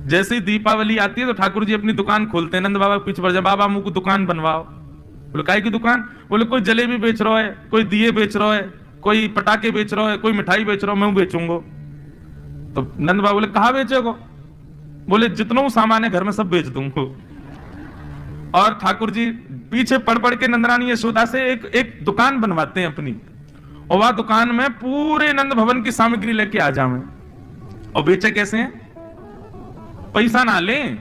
जैसे ही दीपावली आती है तो ठाकुर जी अपनी दुकान खोलते हैं, नंद बाबा पीछे पड़ जाए, बाबा मुझको दुकान बनवाओ। बोले काय की दुकान? बोले कोई जलेबी बेच रहा है, कोई दिए बेच रहा है, कोई पटाखे बेच रहा है, कोई मिठाई बेच रहा है, मैं बेचूंगा। तो नंद बाबा बोले कहाँ बेचेगो? बोले जितना सामान है घर में सब बेच दूंगा। और ठाकुर जी पीछे पड़ पड़ के नंदरानी यशोदा से एक दुकान बनवाते हैं अपनी, और वह दुकान में पूरे नंद भवन की सामग्री लेके आ जावे। और बेचे कैसे हैं? पैसा ना लें,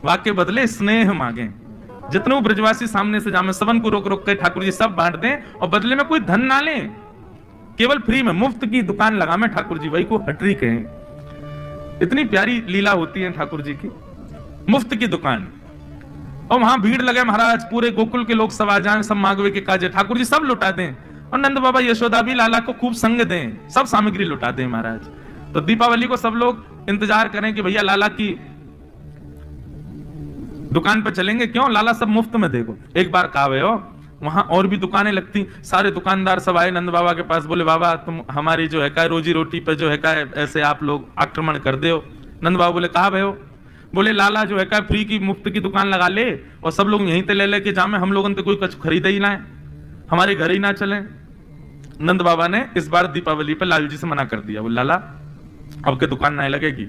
वाक्य बदले स्नेह मांगे। जितने ब्रजवासी सामने से जामे सबन को रोक रोक के ठाकुर जी सब बांट दें, और बदले में कोई धन ना लें, केवल फ्री में मुफ्त की दुकान लगा में ठाकुर जी, वही को हटरी कहें। इतनी प्यारी लीला होती है ठाकुर जी की, मुफ्त की दुकान। और वहां भीड़ लगे महाराज, पूरे गोकुल के लोग सब आ जाएं, सब मांगवे के काजे, ठाकुर जी सब लुटा दें, और नंद बाबा यशोदा भी लाला को खूब संग दें, सब सामग्री लुटा दें महाराज। तो दीपावली को सब लोग इंतजार करें कि भैया लाला की दुकान पर चलेंगे, क्यों लाला सब मुफ्त में देखो। एक बार कहावे हो, वहां और भी दुकानें लगती, सारे दुकानदार सब आए नंद बाबा के पास, बोले बाबा तुम हमारी जो है का रोजी रोटी पे जो है का ऐसे आप लोग आक्रमण कर दे हो। नंद बाबा बोले कहा भयो? बोले लाला जो है का फ्री की मुफ्त की दुकान लगा ले, और सब लोग यहीं ते ले लेके जामे, हम लोगों ने कोई कुछ खरीदे ही ना है, हमारे घर ही ना चले। नंद बाबा ने इस बार दीपावली पर लालू जी से मना कर दिया, बोले लाला अब के दुकान नहीं लगेगी।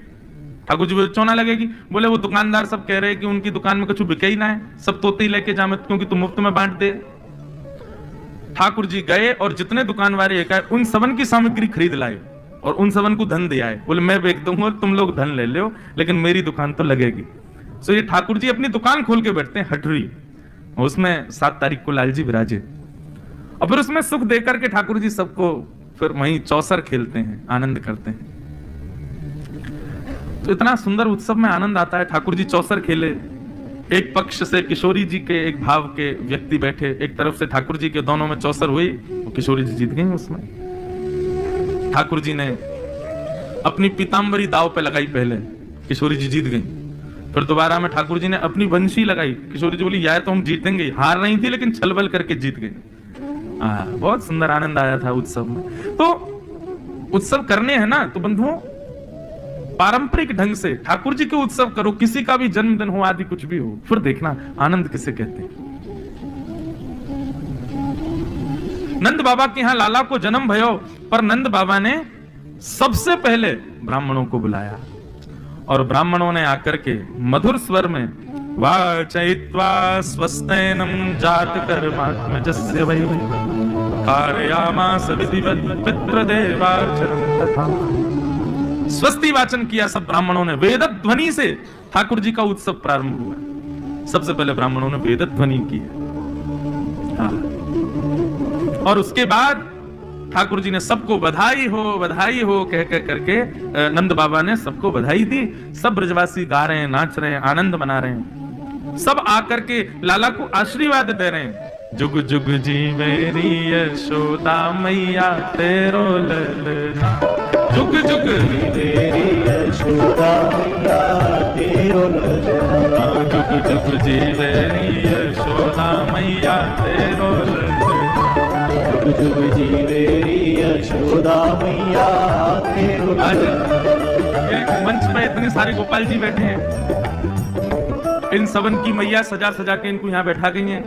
ठाकुर जी बोले क्यों ना लगेगी? बोले वो दुकानदार सब कह रहे हैं कि उनकी दुकान में कुछ बिके ही ना है, सब तोते ही लेके जामे, क्योंकि तुम मुफ्त में बांट दे। ठाकुर जी गए और जितने दुकान वाले उन सबन की सामग्री खरीद लाए और उन सबन को धन दिया है। बोले मैं बेच दूंगा, तुम लोग धन ले लो, लेकिन मेरी दुकान तो लगेगी। सो ये ठाकुर जी अपनी दुकान खोल के बैठते हैं हटरी, उसमें 7 तारीख को लाल जी विराजे, और फिर उसमें सुख देकर के ठाकुर जी सबको फिर वहीं चौसर खेलते हैं, आनंद करते हैं। तो इतना सुंदर उत्सव में आनंद आता है। ठाकुर जी चौसर खेले, एक पक्ष से किशोरी जी के एक भाव के व्यक्ति बैठे, एक तरफ से ठाकुर जी के, दोनों में चौसर हुई, किशोरी जी जीत गई उसमें। ठाकुर जी ने अपनी पीतांबरी दाव पे लगाई पहले, किशोरी जी जीत गई। फिर दोबारा में ठाकुर जी ने अपनी बंशी लगाई, किशोरी जी बोली यार तो हम जीतेंगे, हार नहीं थी लेकिन छलबल करके जीत गई। बहुत सुंदर आनंद आया था उत्सव में। तो उत्सव करने हैं ना तो बंधुओं पारंपरिक ढंग से ठाकुर जी के उत्सव करो, किसी का भी जन्मदिन हो आदि कुछ भी हो, फिर देखना आनंद किसे कहते हैं। नंद बाबा के यहां लाला को जन्म भयो, पर नंद बाबा ने सबसे पहले ब्राह्मणों को बुलाया, और ब्राह्मणों ने आकर के मधुर स्वर में वाचयित्वा स्वस्तेनम जात कर्मात्मजस्य वै कारयामास विधिवत् पितृदेवार्चनं तथा। स्वस्ति वाचन किया सब ब्राह्मणों ने, वेद ध्वनि से ठाकुर जी का उत्सव प्रारंभ हुआ। सबसे पहले ब्राह्मणों ने वेद ध्वनि की, और उसके बाद ठाकुर जी ने सबको बधाई हो कह कह करके नंद बाबा ने सबको बधाई दी। सब ब्रजवासी गा रहे हैं, नाच रहे हैं, आनंद मना रहे हैं। सब आकर के लाला को आशीर्वाद दे रहे हैं, जुग जुग जी मेरी यशोदा मैया तेरो ललना, जुग जुग तेरी यशोदा मैया तेरो ललना, जुग जुग जी मेरी यशोदा मैया तेरो ललना, जुग जुग जी मेरी यशोदा मैया तेरो ललना। मंच पे इतने सारे गोपाल जी बैठे हैं, इन सबन की मैया सजा सजा के इनको यहाँ बैठा गई हैं,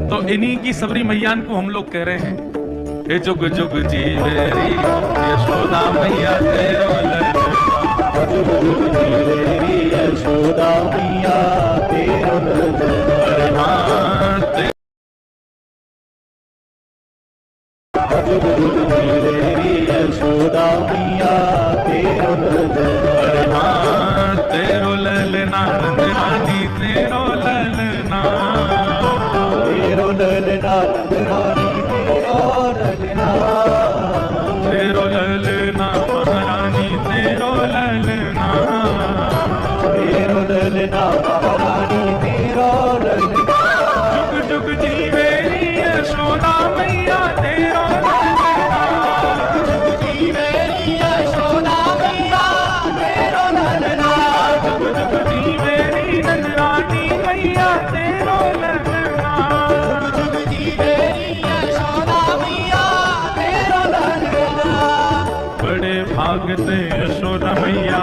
तो इन्हीं की सबरी मैया को हम लोग कह रहे हैं हे जुग जुग जी मेरी यशोदा मैया तेरो ललना, जुग जुग जी मेरी यशोदा मैया तेरो ललना, जुग जुग जी मेरी यशोदा मैया तेरो ललना, तेरो ललना रानी तेरो ललना, तेरो ललना रानी तेरो ललना, तेरो ललना रानी तेरो ललना, तेरो ललना रानी तेरो ललना, जुग जुग जी मेरी यशोदा मैया तेरो ललना, जुग जी मेरी यशोदा मैया तेरो ललना, जुग जुग जी मेरी नंदरानी मैया तेरो ललना, जुग जुग जी मेरी यशोदा मैया तेरो ललना। बड़े भाग से यशोदा मैया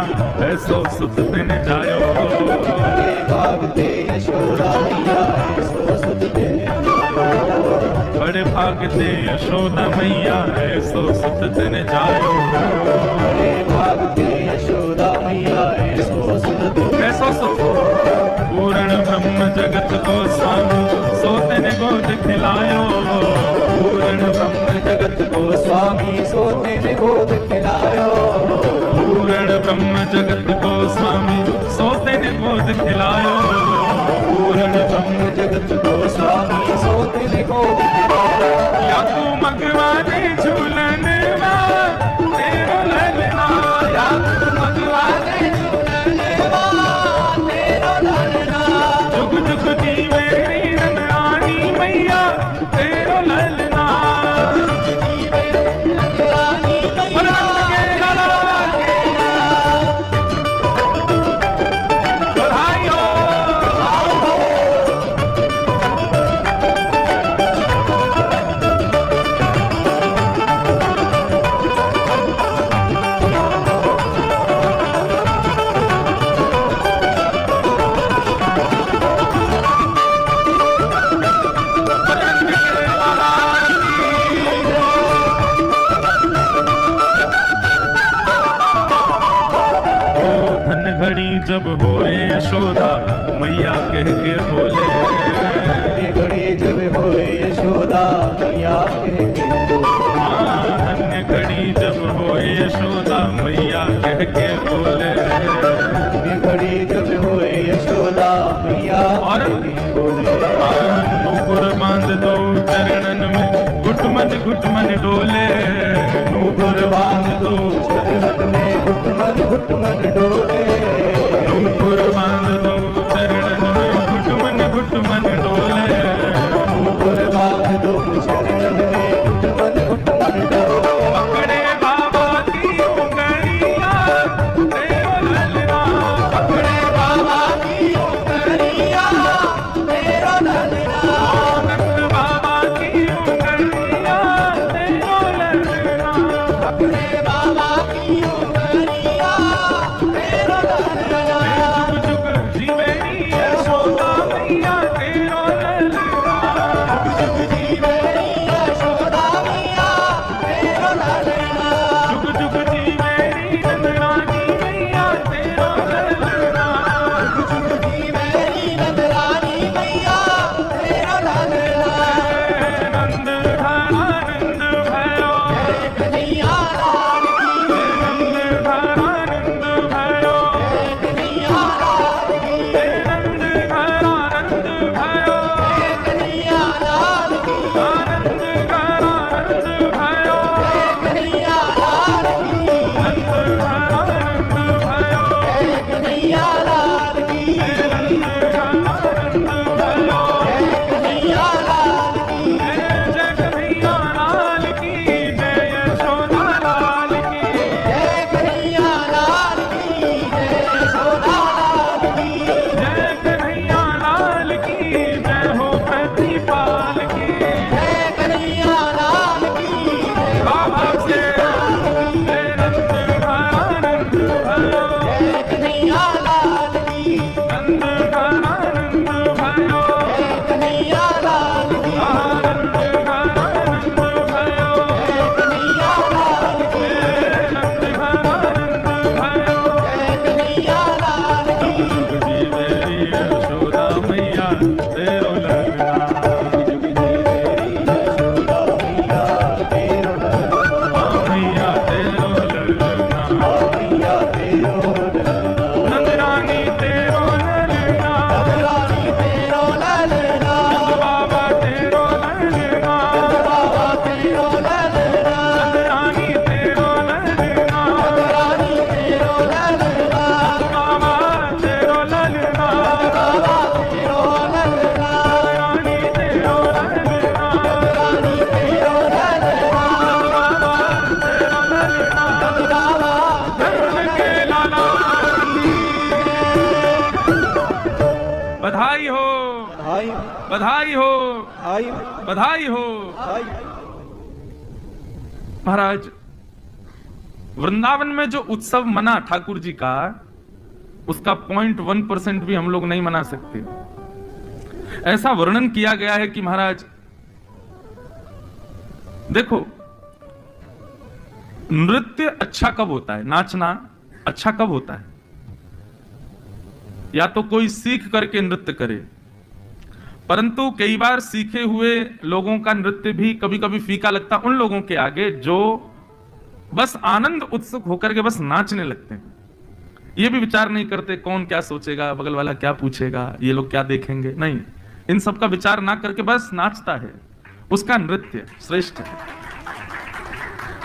ऐसो सुत दिन जायो। बड़े भागते यशोदा मैया ऐसो सुत दिन जायो। बड़े भागते यशोदा मैया ऐसो सुत दिन जायो। बड़े भागते यशोदा मैया ऐसो सुत दिन ऐसो सुत पूर्ण ब्रह्म जगत को स्वामी सोते ने गोद खिलायो। पूर्ण ब्रह्म जगत को स्वामी सोते ने गोद खिलायो। पूर्ण ब्रह्म जगत को स्वामी सोते ने गोद खिलायो। पूर्ण ब्रह्म जगत को स्वामी सोते ने गोद खिलायो। या तू मगवाने झूलन तेरो ललना। या तू मगवाने झूलन तेरो ललना। जुग जुग जी मेरी नंदरानी मैया तेरो ललना। जब होए यशोदा मैया कह के बोले। घड़ी जब होए यशोदा मैया कह के बोले। धन्य घड़ी जब होए यशोदा मैया कह के बोले। घड़ी जब होए यशोदा मैया और नूपुर बांध दो चरणन में घुटमन डोले। नूपुर बांध दो चरणन में घुटमन डोले। नूपुर बांध दो चरणन में घुटमन डोले। नूपुर बांध दो चरणन में घुटमन डोले। पकड़े बाबा की उंगलियां तेरो ललना। पकड़े बाबा की उंगलियां तेरो ललना। नंद बाबा की उंगलियां तेरो ललना। पकड़े बाबा की उंगलियां तेरो ललना। जुग जुग जी मेरी यशोदा मैया तेरो ललना। जुग जी मेरी यशोदा मैया तेरो ललना। जुग जुग जी मेरी नंदरानी मैया तेरो ललना। जुग जी मेरी नंदरानी मैया तेरो ललना। नंद धरानंद भयो। कन्हैया लाल की। नंद धरानंद भयो। कन्हैया लाल की। नंद धरानंद भयो। कन्हैया लाल की। आनंद धरानंद भयो। कन्हैया लाल की। नंद धरानंद भयो। कन्हैया लाल की। नंद धरानंद भयो। कन्हैया लाल की। जय कन्हैया लाल की जय यशोदा लाल की। जय कन्हैया लाल की। जय यशोदा लाल की। जय कन्हैया लाल की जय हो प्रतिपाल की। जय कन्हैया लाल की। जय बाबा से जय नंद धरानंद भयो। जय कन्हैया लाल की। नंद धरानंद भयो। जय कन्हैया लाल की। आनंद धरानंद भयो। जय कन्हैया लाल की। नंद धरानंद भयो। जय कन्हैया लाल की। जुग जी मेरी यशोदा मैया तेरो ललना। यशोदा मैया तेरो ललना। मैया तेरो ललना। मैया तेरो ललना। नंदरानी तेरो ललना। नंदरानी तेरो ललना। नंद बाबा तेरो ललना। बाबा तेरो ललना। नंदरानी तेरो ललना। नंदरानी तेरो ललना। बाबा तेरो ललना। बाबा तेरो ललना। नंदरानी तेरो ललना। नंदरानी तेरो ललना। बाबा तेरो ललना। बाबा धर्म के लाला। बधाई हो हाय बधाई हो हाय बधाई हो। हाय। महाराज वृंदावन में जो उत्सव मना ठाकुर जी का, उसका 0.1% भी हम लोग नहीं मना सकते। ऐसा वर्णन किया गया है कि महाराज देखो, नृत्य अच्छा कब होता है, नाचना अच्छा कब होता है, या तो कोई सीख करके नृत्य करे, परंतु कई बार सीखे हुए लोगों का नृत्य भी कभी कभी फीका लगता उन लोगों के आगे जो बस आनंद उत्सुक होकर के बस नाचने लगते हैं। ये भी विचार नहीं करते कौन क्या सोचेगा, बगल वाला क्या पूछेगा, ये लोग क्या देखेंगे, नहीं, इन सब का विचार ना करके बस नाचता है, उसका नृत्य श्रेष्ठ है।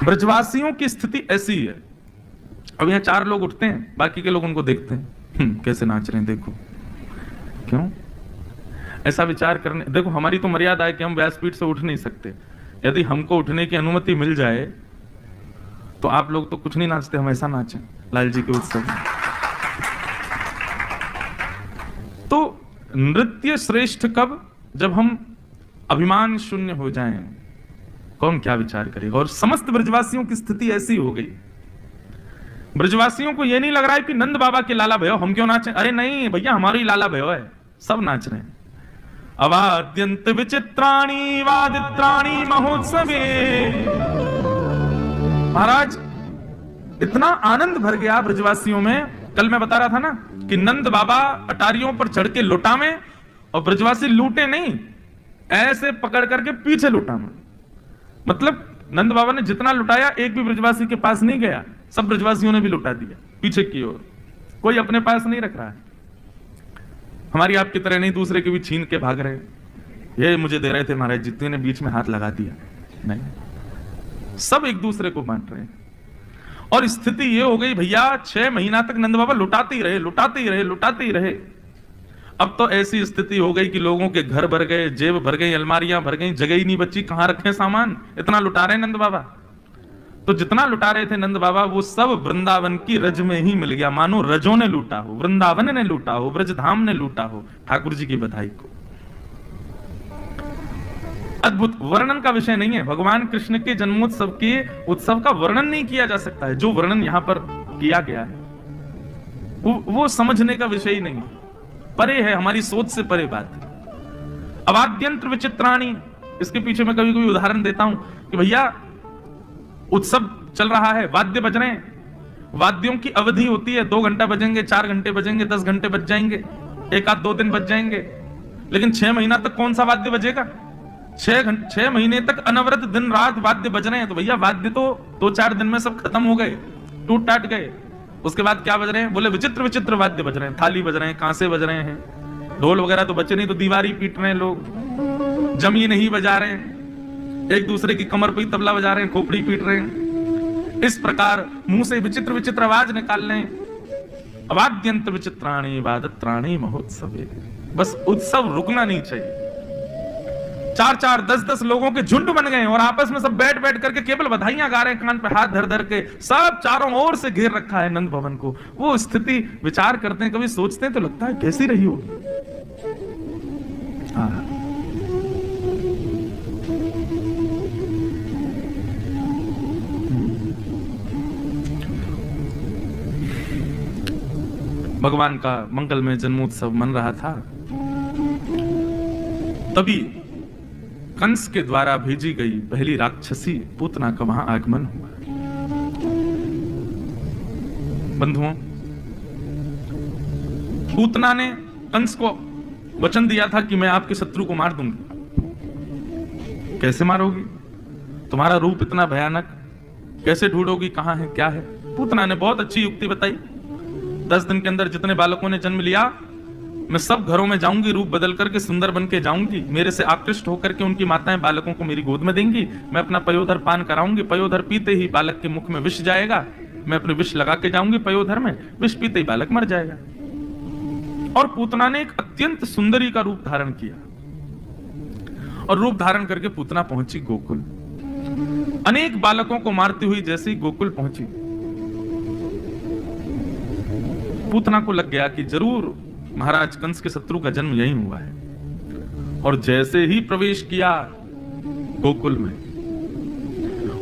ब्रजवासियों की स्थिति ऐसी है। अब यहाँ 4 लोग उठते हैं, बाकी के लोग उनको देखते हैं, कैसे नाच रहे हैं देखो, क्यों ऐसा विचार करने। देखो हमारी तो मर्यादा है कि हम व्यासपीठ से उठ नहीं सकते। यदि हमको उठने की अनुमति मिल जाए तो आप लोग तो कुछ नहीं नाचते, हम ऐसा नाचें लाल जी के उत्सव में। तो नृत्य श्रेष्ठ कब, जब हम अभिमान शून्य हो जाएं, कौन क्या विचार करेगा। और समस्त ब्रजवासियों की स्थिति ऐसी हो गई। ब्रजवासियों को यह नहीं लग रहा है कि नंद बाबा के लाला भयो हम क्यों नाचें, अरे नहीं भैया हमारी लाला भयो है, सब नाच रहे हैं। अवाद्यंत विचित्राणी वादित्राणी महोत्सवे। महाराज इतना आनंद भर गया ब्रजवासियों में। कल मैं बता रहा था ना कि नंद बाबा अटारियों पर चढ़ के लुटावे और ब्रजवासी लूटे नहीं, ऐसे पकड़ करके पीछे लुटावे। मतलब नंद बाबा ने जितना लुटाया एक भी ब्रजवासी के पास नहीं गया, सब ब्रजवासियों ने भी लुटा दिया पीछे की ओर, कोई अपने पास नहीं रख रहा है। हमारी आपकी तरह नहीं दूसरे के भी छीन के भाग रहे, ये मुझे दे रहे थे महाराज, जितने ने बीच में हाथ लगा दिया, नहीं, सब एक दूसरे को बांट रहे हैं। और स्थिति ये हो गई भैया 6 महीना तक नंद बाबा लुटाते ही रहे, लुटाते ही रहे, लुटाते ही रहे। अब तो ऐसी स्थिति हो गई कि लोगों के घर भर गए, जेब भर गई, अलमारियां भर गई, जगह ही नहीं बची, कहां रखे सामान, इतना लुटा रहे नंद बाबा। तो जितना लुटा रहे थे नंद बाबा वो सब वृंदावन की रज में ही मिल गया, मानो रजों ने लूटा हो, वृंदावन ने लूटा हो, ब्रजधाम ने लूटा हो ठाकुर जी की बधाई को। अद्भुत, वर्णन का विषय नहीं है। भगवान कृष्ण के जन्मोत्सव के उत्सव का वर्णन नहीं किया जा सकता है। जो वर्णन यहां पर किया गया है वो समझने का विषय ही नहीं है, परे है, हमारी सोच से परे बात है। अवाद्यंत्र विचित्राणी, इसके पीछे मैं कभी कभी उदाहरण देता हूं कि भैया उत्सव चल रहा है, वाद्य बज रहे हैं, वाद्यों की अवधि होती है, 2 घंटा बजेंगे, 4 घंटे बजेंगे, 10 घंटे बज जाएंगे, 1 आध 2 दिन बज जाएंगे, लेकिन 6 महीना तक कौन सा वाद्य बजेगा? 6 महीने तक अनवरत दिन रात वाद्य बज रहे हैं। तो भैया वाद्य तो 2-4 दिन में सब खत्म हो गए, टूट टाट गए। उसके बाद क्या बज रहे हैं? बोले विचित्र विचित्र वाद्य बज रहे हैं, थाली बज रहे हैं, कांसे बज रहे हैं, ढोल वगैरह तो बचे नहीं, तो दीवारी पीट रहे हैं लोग, जमी नहीं बजा रहे हैं, एक दूसरे की कमर पे तबला बजा रहे हैं, खोपड़ी पीट रहे हैं, इस प्रकार मुंह से विचित्र विचित्र आवाज निकाल रहे हैं। अवाद्यंत विचित्राणी वादत्राणी महोत्सवे। बस उत्सव रुकना नहीं चाहिए। 4-4, 10-10 लोगों के झुंड बन गए और आपस में सब बैठ बैठ करके केवल बधाइयां गा रहे हैं, कान पे हाथ धर धर के, सब चारों ओर से घेर रखा है नंद भवन को। वो स्थिति विचार करते हैं, कभी सोचते हैं तो लगता है कैसी रही होगी। भगवान का मंगलमय जन्मोत्सव मन रहा था, तभी कंस के द्वारा भेजी गई पहली राक्षसी पूतना का वहां आगमन हुआ। बंधुओं, पूतना ने कंस को वचन दिया था कि मैं आपके शत्रु को मार दूंगी। कैसे मारोगी? तुम्हारा रूप इतना भयानक, कैसे ढूंढोगी कहां है क्या है? पूतना ने बहुत अच्छी युक्ति बताई। 10 दिन के अंदर जितने बालकों ने जन्म लिया, मैं सब घरों में जाऊंगी, रूप बदल करके सुंदर बन के जाऊंगी, मेरे से आकृष्ट होकर के उनकी माताएं बालकों को मेरी गोद में देंगी, मैं अपना पयोधर पान कराऊंगी, पयोधर पीते ही बालक के मुख में विष जाएगा, मैं अपने विष लगा के जाऊंगी पयोधर में, विष पीते ही बालक मर जाएगा। और पूतना ने एक अत्यंत सुंदरी का रूप धारण किया और रूप धारण करके पूतना पहुंची गोकुल। अनेक बालकों को मारती हुई जैसे ही गोकुल पहुंची, पूतना को लग गया कि जरूर महाराज कंस के शत्रु का जन्म यही हुआ है। और जैसे ही प्रवेश किया गोकुल में,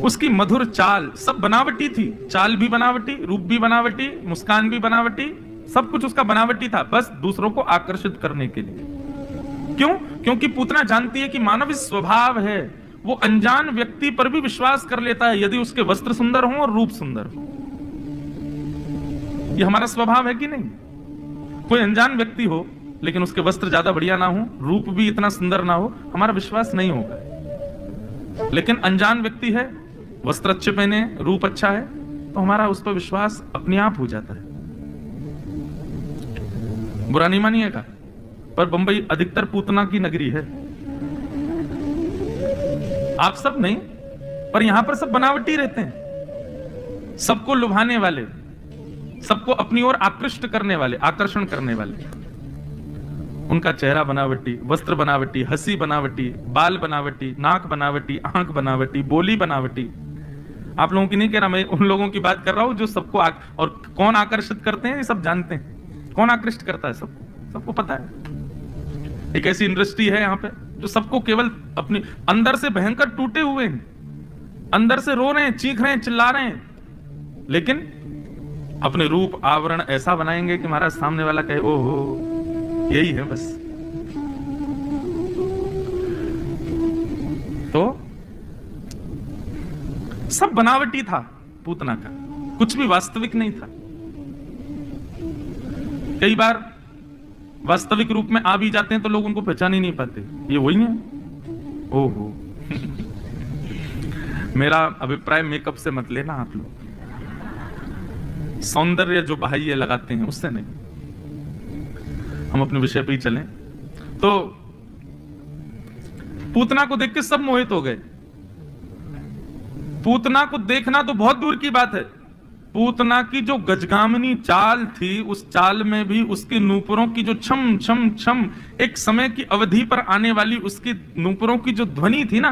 उसकी मधुर चाल, सब बनावटी थी, चाल भी बनावटी, रूप भी बनावटी, मुस्कान भी बनावटी, सब कुछ उसका बनावटी था, बस दूसरों को आकर्षित करने के लिए। क्यों? क्योंकि पूतना जानती है कि मानव स्वभाव है, वो अनजान व्यक्ति पर भी विश्वास कर लेता है यदि उसके वस्त्र सुंदर हो और रूप सुंदर हो। ये हमारा स्वभाव है कि नहीं? कोई अनजान व्यक्ति हो लेकिन उसके वस्त्र ज्यादा बढ़िया ना हो, रूप भी इतना सुंदर ना हो, हमारा विश्वास नहीं होगा। लेकिन अनजान व्यक्ति है, वस्त्र अच्छे पहने, रूप अच्छा है, तो हमारा उस पर विश्वास अपने आप हो जाता है। बुरा नहीं मानिएगा, पर बंबई अधिकतर पूतना की नगरी है। आप सब नहीं, पर यहां पर सब बनावटी रहते हैं, सबको लुभाने वाले, सबको अपनी ओर आकृष्ट करने वाले, आकर्षण करने वाले। उनका चेहरा बनावटी, वस्त्र बनावटी, हंसी बनावटी, बाल बनावटी, नाक बनावटी, आंख बनावटी, बोली बनावटी। आप लोगों की नहीं कह रहा, मैं उन लोगों की बात कर रहा हूं जो सबको और कौन आकर्षित करते हैं ये सब जानते हैं। कौन आकृष्ट करता है सबको? सबको पता है। एक ऐसी इंडस्ट्री है यहाँ पे जो सबको केवल अपनी अंदर से भयंकर टूटे हुए हैं, अंदर से रो रहे हैं, चीख रहे हैं, चिल्ला रहे हैं, लेकिन अपने रूप आवरण ऐसा बनाएंगे कि महाराज सामने वाला कहे ओहो यही है बस। तो सब बनावटी था पूतना का, कुछ भी वास्तविक नहीं था। कई बार वास्तविक रूप में आ भी जाते हैं तो लोग उनको पहचान ही नहीं पाते, ये वही है। ओहो मेरा अभिप्राय मेकअप से मत लेना आप लोग, सौंदर्य जो बाह्य लगाते हैं उससे नहीं, हम अपने विषय पे ही चलें। तो पूतना को देख के सब मोहित हो गए। पूतना को देखना तो बहुत दूर की बात है, पूतना की जो गजगामिनी चाल थी, उस चाल में भी उसके नूपुरों की जो छम छम छम, एक समय की अवधि पर आने वाली उसकी नूपुरों की जो ध्वनि थी ना,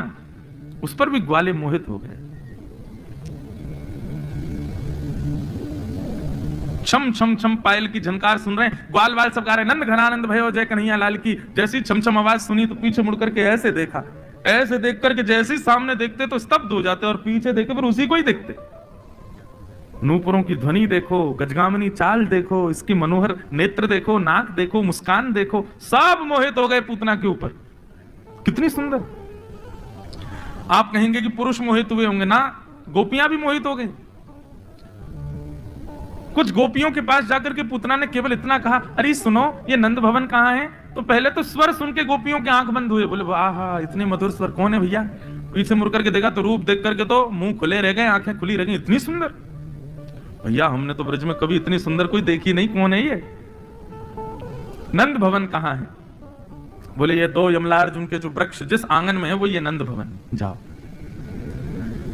उस पर भी ग्वाले मोहित हो गए। छम छम छम पायल की झनकार सुन रहे हैं, ग्वाल वाल सब गा रहे हैं, नंद घनानंद भयो जय कन्हैया लाल की। जैसी छम छम आवाज सुनी तो पीछे मुड़ करके ऐसे देखा, ऐसे देख करके जैसे ही सामने देखते तो स्तब्ध हो जाते, और पीछे देखे फिर उसी को ही देखते। नूपुरों की ध्वनि देखो, गजगामिनी चाल देखो, इसकी मनोहर नेत्र देखो, नाक देखो, मुस्कान देखो, सब मोहित हो गए पूतना के ऊपर। कितनी सुंदर। आप कहेंगे कि पुरुष मोहित हुए होंगे ना, गोपियां भी मोहित हो गई। कुछ गोपियों के पास जाकर के पूतना ने केवल इतना कहा, अरे सुनो ये नंद भवन कहाँ है? तो पहले तो स्वर सुन के गोपियों के आंख बंद हुए, बोले वाह इतने मधुर स्वर, कौन है भैया? पीछे मुड़ करके देखा तो रूप देख करके तो मुंह खुले रह गए, आंखें खुली रह गई, इतनी सुंदर। भैया हमने तो ब्रज में कभी इतनी सुंदर कोई देखी नहीं, कौन है ये? नंद भवन कहाँ है? बोले ये तो यमलार्जुन के जो वृक्ष जिस आंगन में है वो ये नंद भवन। जाओ।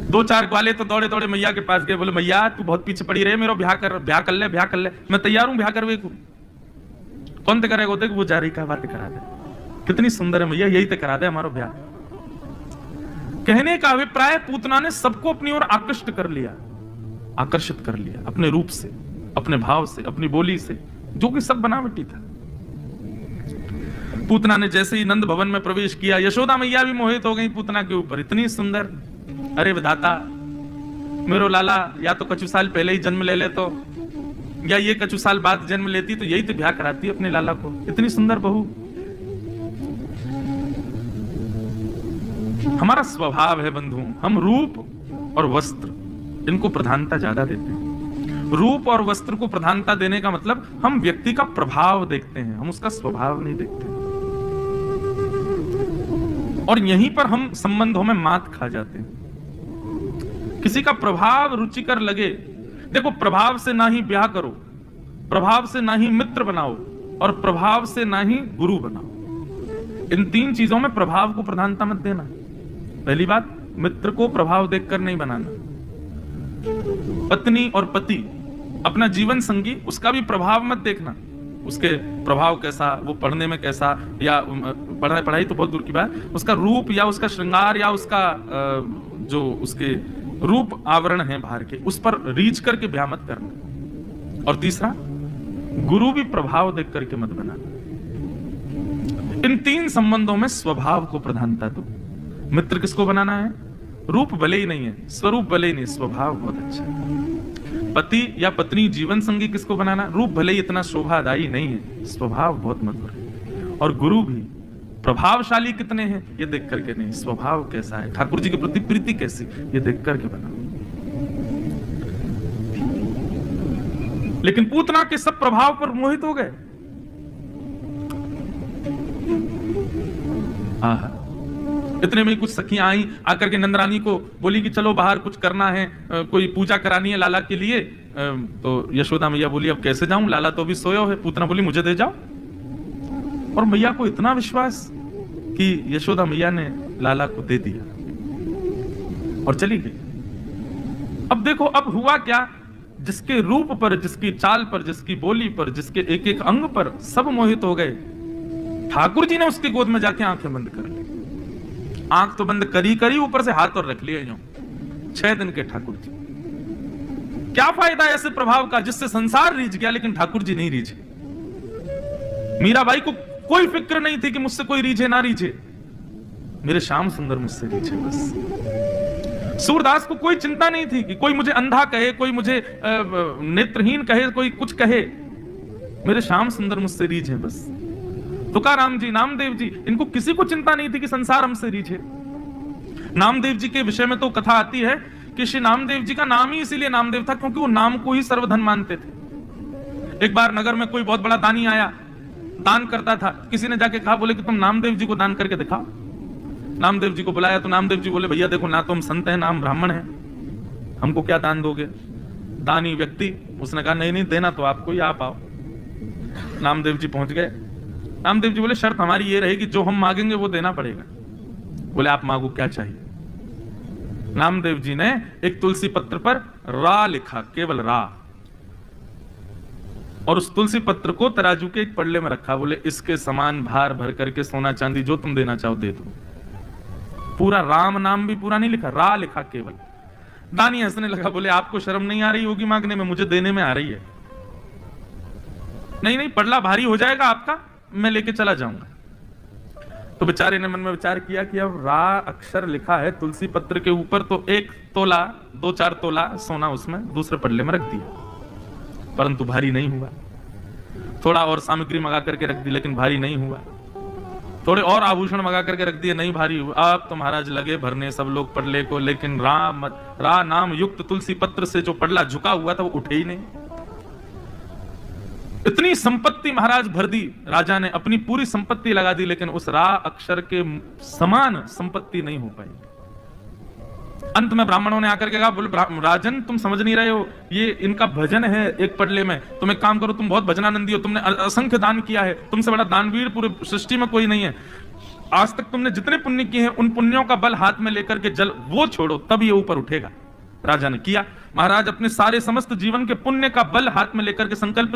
दो चार ग्वाले तो दौड़े दौड़े मैया के पास गए, बोले मैया तू बहुत पीछे पड़ी रहे, मेरा ब्याह कर ले, मैं तैयार हूं ब्याह करवे को। कौन ते करेगा? होते वो जा रही का बात करा दे, कितनी सुंदर है मैया, यही तो करा दे हमारा ब्याह। कहने का अभिप्राय पूतना ने सबको अपनी ओर आकृष्ट कर लिया, आकर्षित कर लिया अपने रूप से, अपने भाव से, अपनी बोली से, जो कि सब बनावटी था। पूतना ने जैसे ही नंद भवन में प्रवेश किया, यशोदा मैया भी मोहित हो गई पूतना के ऊपर, इतनी सुंदर। अरे विधाता मेरो लाला, या तो कछु साल पहले ही जन्म ले ले तो, या ये कछु साल बाद जन्म लेती तो यही तो ब्याह कराती अपने लाला को, इतनी सुंदर बहू। हमारा स्वभाव है बंधु, हम रूप और वस्त्र इनको प्रधानता ज्यादा देते हैं। रूप और वस्त्र को प्रधानता देने का मतलब हम व्यक्ति का प्रभाव देखते हैं, हम उसका स्वभाव नहीं देखते। और यहीं पर हम संबंधों में मात खा जाते हैं। किसी का प्रभाव रुचिकर लगे, देखो प्रभाव से ना ही ब्याह करो, प्रभाव से ना ही मित्र बनाओ, और प्रभाव से ना ही गुरु बनाओ। इन तीन चीजों में प्रभाव को प्रधानता मत देना। पहली बात, मित्र को प्रभाव देखकर नहीं बनाना। पत्नी और पति, अपना जीवन संगी, उसका भी प्रभाव मत देखना, उसके प्रभाव कैसा, वो पढ़ने में कैसा, या पढ़ाई तो बहुत दूर की बात, उसका रूप या उसका श्रृंगार या उसका जो उसके रूप आवरण है बाहर के, उस पर रीच करके ब्याह मत करना। और तीसरा, गुरु भी प्रभाव देख करके मत बनाना। इन तीन संबंधों में स्वभाव को प्रधानता दो। मित्र किसको बनाना है? रूप भले ही नहीं है, स्वरूप भले ही नहीं, स्वभाव बहुत अच्छा है। पति या पत्नी जीवन संगी किसको बनाना, रूप भले ही इतना शोभादायी नहीं है, स्वभाव बहुत मधुर है। और गुरु भी प्रभावशाली कितने हैं ये देख करके नहीं, स्वभाव कैसा है, ठाकुर जी के प्रति प्रीति कैसी, ये देख करके बना। लेकिन पूतना के सब प्रभाव पर मोहित हो गए। आहा, इतने में कुछ सखियां आई, आकर के नंदरानी को बोली कि चलो बाहर कुछ करना है, कोई पूजा करानी है लाला के लिए। तो यशोदा मैया बोली अब कैसे जाऊं, लाला तो अभी सोयो है। पूतना बोली मुझे दे जाओ। और मैया को इतना विश्वास कि यशोदा मैया ने लाला को दे दिया और चली गई। अब देखो अब हुआ क्या, जिसके रूप पर, जिसकी चाल पर, जिसकी बोली पर, जिसके एक एक अंग पर सब मोहित हो गए, ठाकुर जी ने उसकी गोद में जाके आंखें बंद कर ली। आंख तो बंद करी करी, ऊपर से हाथ और रख लिए यूं। 6 दिन के ठाकुर जी। क्या फायदा ऐसे प्रभाव का जिससे संसार रीझ गया लेकिन ठाकुर जी नहीं रीझे। मीराबाई को कोई फिक्र नहीं थी कि मुझसे कोई रीझे ना रीझे, मेरे श्याम सुंदर मुझसे रीझे बस। सूरदास को कोई चिंता नहीं थी कि कोई मुझे अंधा कहे, कोई मुझे नेत्रहीन कहे, कोई कुछ कहे, मेरे श्याम सुंदर मुझसे रीझे बस। तुकाराम जी, नामदेव जी, इनको किसी को चिंता नहीं थी कि संसार हमसे रीझे। नामदेव जी के विषय में तो कथा आती है कि श्री नामदेव जी का नाम ही इसीलिए नामदेव था क्योंकि वो नाम को ही सर्वधन मानते थे। एक बार नगर में कोई बहुत बड़ा दानी आया, दान करता था। किसी ने जाके कहा, बोले कि तुम नामदेव जी को दान करके दिखाओ। नामदेव जी को बुलाया तो नामदेव जी बोले भैया देखो, ना तो हम संत हैं ना हम ब्राह्मण हैं, हमको क्या दान दोगे। दानी व्यक्ति उसने कहा नहीं नहीं देना तो आपको ही, आप आओ। नामदेव जी पहुंच गए। नामदेव जी बोले शर्त हमारी ये रहेगी जो हम मांगेंगे वो देना पड़ेगा। बोले आप मांगो क्या चाहिए। नामदेव जी ने एक तुलसी पत्र पर रा लिखा, केवल रा, और उस तुलसी पत्र को तराजू के एक पल्ले में रखा। बोले इसके समान भार भर करके सोना चांदी जो तुम देना चाहो दे दो। पूरा राम नाम भी पूरा नहीं लिखा, रा लिखा केवल। दानी हंसने लगा, बोले आपको शर्म नहीं आ रही होगी मांगने में, मुझे देने में आ रही है। नहीं नहीं पल्ला भारी हो जाएगा आपका, मैं लेके चला जाऊंगा। तो बेचारे ने मन में विचार किया कि अब रा अक्षर लिखा है तुलसी पत्र के ऊपर, तो 1 तोला 2-4 तोला सोना उसमें दूसरे पल्ले में रख दिया, परंतु भारी नहीं हुआ। थोड़ा और सामग्री मंगा करके रख दी लेकिन भारी नहीं हुआ। थोड़े और आभूषण मंगा करके रख दिए, नहीं भारी हुआ। अब तो महाराज लगे भरने सब लोग पल्ले को, लेकिन रा नाम युक्त तुलसी पत्र से जो पल्ला झुका हुआ था वो उठे ही नहीं। इतनी संपत्ति महाराज भर दी, राजा ने अपनी पूरी संपत्ति लगा दी, लेकिन उस रा अक्षर के समान संपत्ति नहीं हो पाई। अंत में ब्राह्मणों ने आकर के कहा, बोले राजन तुम समझ नहीं रहे हो, ये इनका भजन है एक पडले में, तुम एक काम करो, तुम बहुत भजनानंदी हो, तुमने असंख्य दान किया है, तुमसे बड़ा दानवीर पूरे सृष्टि में कोई नहीं है। आज तक तुमने जितने पुण्य किए हैं उन पुण्यों का बल हाथ में लेकर के जल वो छोड़ो तब ये ऊपर उठेगा। राजा ने किया। महाराज अपने सारे समस्त जीवन के पुण्य का बल हाथ में लेकर के संकल्प